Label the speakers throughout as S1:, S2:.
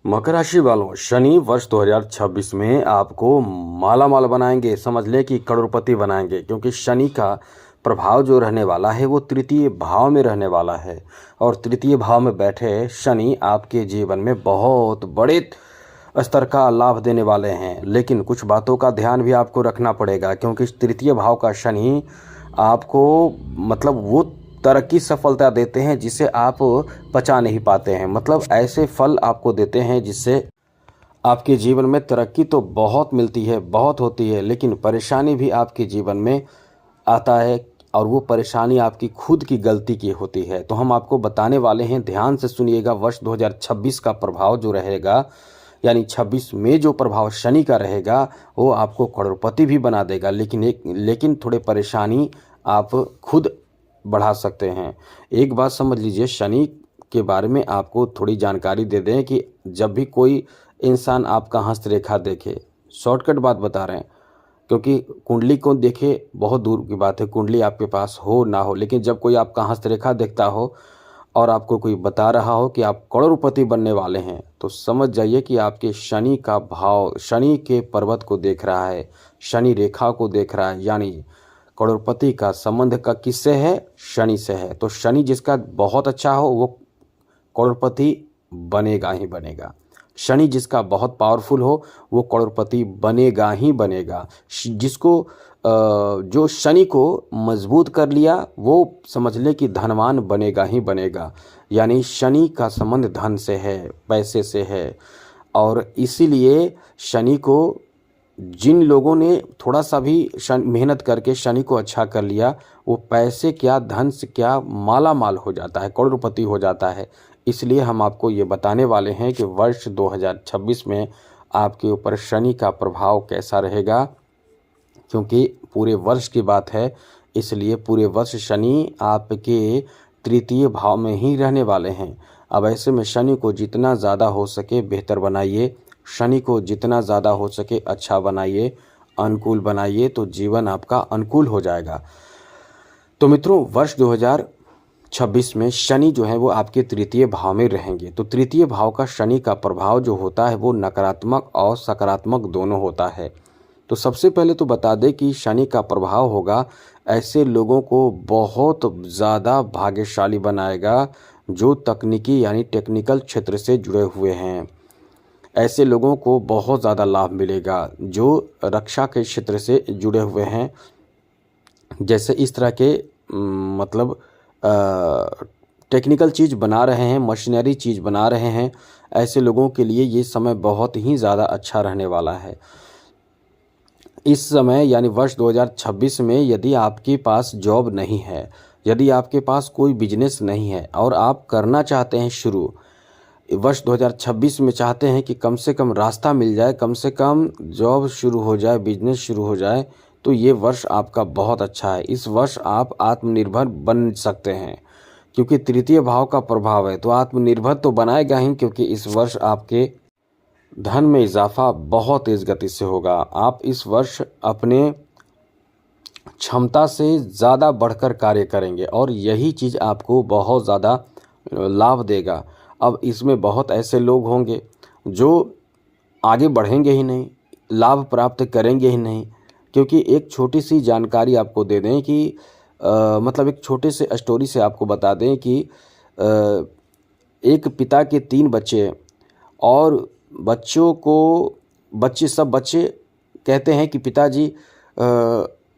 S1: मकर राशि वालों, शनि वर्ष 2026 में आपको माला माल बनाएंगे। समझ लें कि करोड़पति बनाएंगे, क्योंकि शनि का प्रभाव जो रहने वाला है वो तृतीय भाव में रहने वाला है। और तृतीय भाव में बैठे शनि आपके जीवन में बहुत बड़े स्तर का लाभ देने वाले हैं। लेकिन कुछ बातों का ध्यान भी आपको रखना पड़ेगा, क्योंकि तृतीय भाव का शनि आपको वो तरक्की सफलता देते हैं जिसे आप पचा नहीं पाते हैं। ऐसे फल आपको देते हैं जिससे आपके जीवन में तरक्की तो बहुत मिलती है, बहुत होती है, लेकिन परेशानी भी आपके जीवन में आता है। और वो परेशानी आपकी खुद की गलती की होती है। तो हम आपको बताने वाले हैं, ध्यान से सुनिएगा। वर्ष 2026 का प्रभाव जो रहेगा, यानी 26 में जो प्रभाव शनि का रहेगा, वो आपको करोड़पति भी बना देगा। लेकिन थोड़े परेशानी आप खुद बढ़ा सकते हैं। एक बात समझ लीजिए, शनि के बारे में आपको थोड़ी जानकारी दे दें कि जब भी कोई इंसान आपका हस्तरेखा देखे, शॉर्टकट बात बता रहे हैं, क्योंकि कुंडली को देखे बहुत दूर की बात है, कुंडली आपके पास हो ना हो, लेकिन जब कोई आपका हस्तरेखा देखता हो और आपको कोई बता रहा हो कि आप करोड़पति बनने वाले हैं, तो समझ जाइए कि आपके शनि का भाव शनि के पर्वत को देख रहा है, शनि रेखा को देख रहा है। यानी करोड़पति का संबंध का किससे है? शनि से है। तो शनि जिसका बहुत अच्छा हो वो करोड़पति बनेगा ही बनेगा। शनि जिसका बहुत पावरफुल हो वो करोड़पति बनेगा ही बनेगा। जिसको जो शनि को मजबूत कर लिया वो समझ ले कि धनवान बनेगा ही बनेगा। यानी शनि का संबंध धन से है, पैसे से है। और इसीलिए शनि को जिन लोगों ने थोड़ा सा भी मेहनत करके शनि को अच्छा कर लिया, वो पैसे क्या, धन से क्या, माला माल हो जाता है, करोड़पति हो जाता है। इसलिए हम आपको ये बताने वाले हैं कि वर्ष 2026 में आपके ऊपर शनि का प्रभाव कैसा रहेगा, क्योंकि पूरे वर्ष की बात है। इसलिए पूरे वर्ष शनि आपके तृतीय भाव में ही रहने वाले हैं। अब ऐसे में शनि को जितना ज़्यादा हो सके बेहतर बनाइए, शनि को जितना ज़्यादा हो सके अच्छा बनाइए, अनुकूल बनाइए, तो जीवन आपका अनुकूल हो जाएगा। तो मित्रों, वर्ष 2026 में शनि जो है वो आपके तृतीय भाव में रहेंगे। तो तृतीय भाव का शनि का प्रभाव जो होता है वो नकारात्मक और सकारात्मक दोनों होता है। तो सबसे पहले तो बता दें कि शनि का प्रभाव होगा ऐसे लोगों को बहुत ज़्यादा भाग्यशाली बनाएगा जो तकनीकी यानी टेक्निकल क्षेत्र से जुड़े हुए हैं। ऐसे लोगों को बहुत ज़्यादा लाभ मिलेगा जो रक्षा के क्षेत्र से जुड़े हुए हैं। जैसे इस तरह के टेक्निकल चीज़ बना रहे हैं, मशीनरी चीज़ बना रहे हैं, ऐसे लोगों के लिए ये समय बहुत ही ज़्यादा अच्छा रहने वाला है। इस समय यानी वर्ष 2026 में यदि आपके पास जॉब नहीं है, यदि आपके पास कोई बिजनेस नहीं है और आप करना चाहते हैं शुरू, वर्ष 2026 में चाहते हैं कि कम से कम रास्ता मिल जाए, कम से कम जॉब शुरू हो जाए, बिजनेस शुरू हो जाए, तो ये वर्ष आपका बहुत अच्छा है। इस वर्ष आप आत्मनिर्भर बन सकते हैं, क्योंकि तृतीय भाव का प्रभाव है। तो आत्मनिर्भर तो बनाएगा ही, क्योंकि इस वर्ष आपके धन में इजाफा बहुत तेज़ गति से होगा। आप इस वर्ष अपने क्षमता से ज़्यादा बढ़कर कार्य करेंगे और यही चीज़ आपको बहुत ज़्यादा लाभ देगा। अब इसमें बहुत ऐसे लोग होंगे जो आगे बढ़ेंगे ही नहीं, लाभ प्राप्त करेंगे ही नहीं। क्योंकि एक छोटी सी जानकारी आपको दे दें कि एक छोटे से स्टोरी से आपको बता दें कि एक पिता के 3 बच्चे और सब बच्चे कहते हैं कि पिताजी,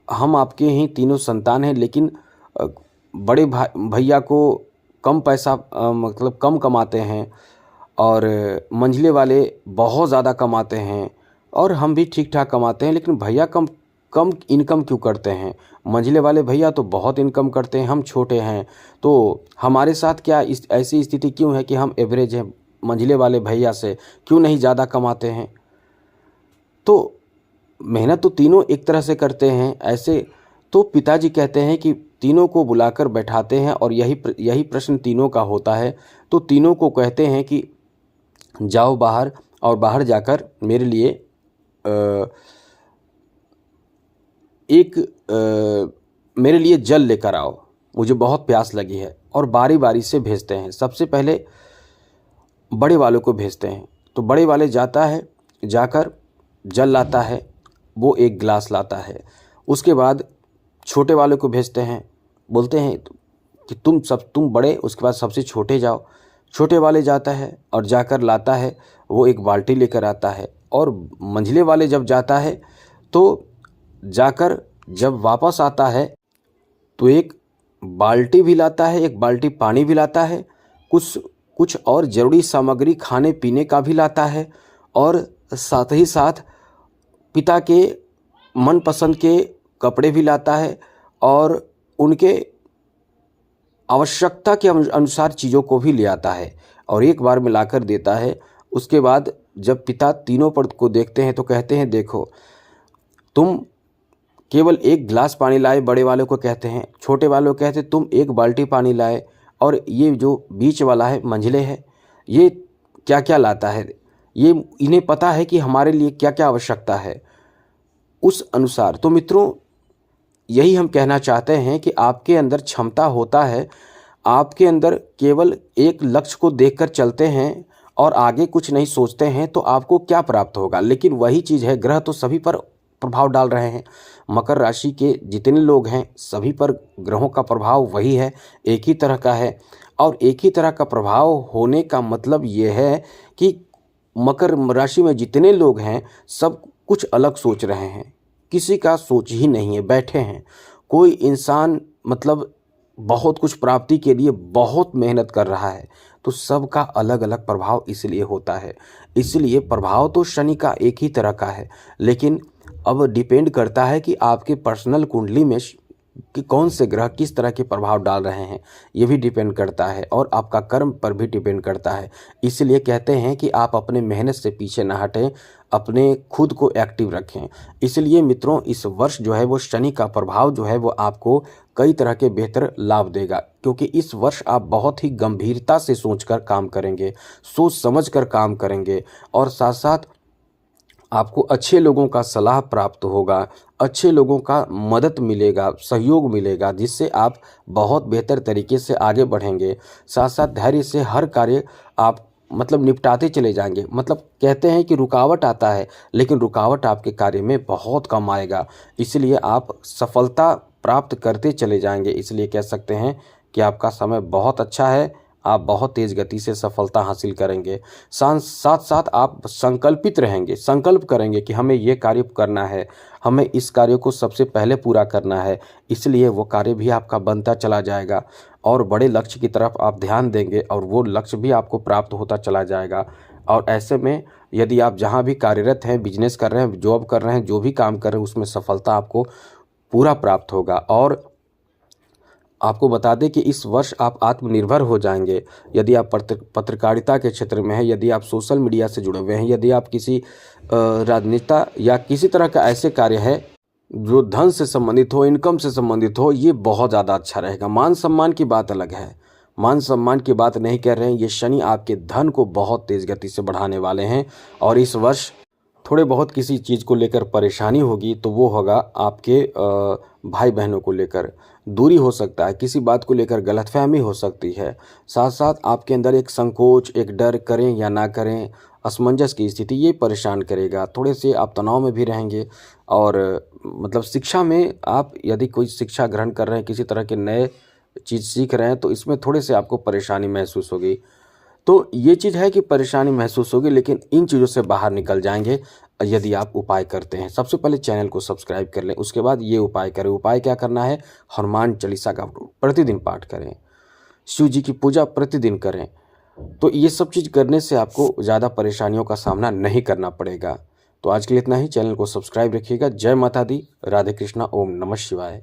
S1: हम आपके ही तीनों संतान हैं, लेकिन बड़े भैया को कम पैसा कम कमाते हैं और मंझले वाले बहुत ज़्यादा कमाते हैं और हम भी ठीक ठाक कमाते हैं, लेकिन भैया कम इनकम क्यों करते हैं? मंझले वाले भैया तो बहुत इनकम करते हैं, हम छोटे हैं, तो हमारे साथ क्या ऐसी स्थिति क्यों है कि हम एवरेज हैं मंझले वाले भैया से, क्यों नहीं ज़्यादा कमाते हैं? तो मेहनत तो तीनों एक तरह से करते हैं ऐसे। तो पिताजी कहते हैं कि तीनों को बुलाकर बैठाते हैं और यही प्रश्न तीनों का होता है। तो तीनों को कहते हैं कि जाओ बाहर और बाहर जाकर मेरे लिए मेरे लिए जल लेकर आओ, मुझे बहुत प्यास लगी है। और बारी बारी से भेजते हैं। सबसे पहले बड़े वालों को भेजते हैं। तो बड़े वाले जाता है, जाकर जल लाता है, वो एक गिलास लाता है। उसके बाद छोटे वाले को भेजते हैं, बोलते हैं कि तुम बड़े, उसके बाद सबसे छोटे जाओ। छोटे वाले जाता है और जाकर लाता है, वो एक बाल्टी लेकर आता है। और मंझले वाले जब जाता है तो जाकर जब वापस आता है तो एक बाल्टी भी लाता है, एक बाल्टी पानी भी लाता है, कुछ और ज़रूरी सामग्री खाने पीने का भी लाता है, और साथ ही साथ पिता के मनपसंद के कपड़े भी लाता है और उनके आवश्यकता के अनुसार चीज़ों को भी ले आता है और एक बार में लाकर देता है। उसके बाद जब पिता तीनों पर को देखते हैं तो कहते हैं, देखो तुम केवल एक गिलास पानी लाए, बड़े वाले को कहते हैं। छोटे वाले को कहते तुम एक बाल्टी पानी लाए, और ये जो बीच वाला है, मंझले है, ये क्या क्या लाता है, ये इन्हें पता है कि हमारे लिए क्या क्या आवश्यकता है, उस अनुसार। तो मित्रों, यही हम कहना चाहते हैं कि आपके अंदर क्षमता होता है, आपके अंदर केवल एक लक्ष्य को देखकर चलते हैं और आगे कुछ नहीं सोचते हैं तो आपको क्या प्राप्त होगा। लेकिन वही चीज़ है, ग्रह तो सभी पर प्रभाव डाल रहे हैं। मकर राशि के जितने लोग हैं सभी पर ग्रहों का प्रभाव वही है, एक ही तरह का है। और एक ही तरह का प्रभाव होने का मतलब ये है कि मकर राशि में जितने लोग हैं सब कुछ अलग सोच रहे हैं, किसी का सोच ही नहीं है, बैठे हैं। कोई इंसान मतलब बहुत कुछ प्राप्ति के लिए बहुत मेहनत कर रहा है, तो सबका अलग अलग प्रभाव इसलिए होता है। इसलिए प्रभाव तो शनि का एक ही तरह का है, लेकिन अब डिपेंड करता है कि आपके पर्सनल कुंडली में कि कौन से ग्रह किस तरह के प्रभाव डाल रहे हैं, ये भी डिपेंड करता है, और आपका कर्म पर भी डिपेंड करता है। इसलिए कहते हैं कि आप अपने मेहनत से पीछे ना हटें, अपने खुद को एक्टिव रखें। इसलिए मित्रों, इस वर्ष जो है वो शनि का प्रभाव जो है वो आपको कई तरह के बेहतर लाभ देगा, क्योंकि इस वर्ष आप बहुत ही गंभीरता से सोचकर काम करेंगे, सोच समझ कर काम करेंगे, और साथ साथ आपको अच्छे लोगों का सलाह प्राप्त होगा, अच्छे लोगों का मदद मिलेगा, सहयोग मिलेगा, जिससे आप बहुत बेहतर तरीके से आगे बढ़ेंगे। साथ साथ धैर्य से हर कार्य आप मतलब निपटाते चले जाएंगे। मतलब कहते हैं कि रुकावट आता है, लेकिन रुकावट आपके कार्य में बहुत कम आएगा, इसलिए आप सफलता प्राप्त करते चले जाएंगे। इसलिए कह सकते हैं कि आपका समय बहुत अच्छा है, आप बहुत तेज़ गति से सफलता हासिल करेंगे। साथ साथ आप संकल्पित रहेंगे, संकल्प करेंगे कि हमें ये कार्य करना है, हमें इस कार्य को सबसे पहले पूरा करना है, इसलिए वो कार्य भी आपका बनता चला जाएगा और बड़े लक्ष्य की तरफ आप ध्यान देंगे और वो लक्ष्य भी आपको प्राप्त होता चला जाएगा। और ऐसे में यदि आप जहाँ भी कार्यरत हैं, बिजनेस कर रहे हैं, जॉब कर रहे हैं, जो भी काम कर रहे हैं, उसमें सफलता आपको पूरा प्राप्त होगा। और आपको बता दें कि इस वर्ष आप आत्मनिर्भर हो जाएंगे। यदि आप पत्रकारिता के क्षेत्र में हैं, यदि आप सोशल मीडिया से जुड़े हुए हैं, यदि आप किसी राजनेता या किसी तरह का ऐसे कार्य है जो धन से संबंधित हो, इनकम से संबंधित हो, ये बहुत ज़्यादा अच्छा रहेगा। मान सम्मान की बात अलग है, मान सम्मान की बात नहीं कर रहे हैं, ये शनि आपके धन को बहुत तेज़ गति से बढ़ाने वाले हैं। और इस वर्ष थोड़े बहुत किसी चीज़ को लेकर परेशानी होगी तो वो होगा आपके भाई बहनों को लेकर दूरी हो सकता है, किसी बात को लेकर गलतफहमी हो सकती है। साथ साथ आपके अंदर एक संकोच, एक डर, करें या ना करें, असमंजस की स्थिति, ये परेशान करेगा। थोड़े से आप तनाव में भी रहेंगे। और मतलब शिक्षा में आप यदि कोई शिक्षा ग्रहण कर रहे हैं, किसी तरह के नए चीज़ सीख रहे हैं, तो इसमें थोड़े से आपको परेशानी महसूस होगी। तो ये चीज़ है कि परेशानी महसूस होगी, लेकिन इन चीज़ों से बाहर निकल जाएंगे यदि आप उपाय करते हैं। सबसे पहले चैनल को सब्सक्राइब कर लें, उसके बाद ये उपाय करें। उपाय क्या करना है? हनुमान चालीसा का प्रतिदिन पाठ करें, शिव जी की पूजा प्रतिदिन करें। तो ये सब चीज़ करने से आपको ज़्यादा परेशानियों का सामना नहीं करना पड़ेगा। तो आज के लिए इतना ही। चैनल को सब्सक्राइब रखिएगा। जय माता दी, राधे कृष्णा, ओम नमः शिवाय।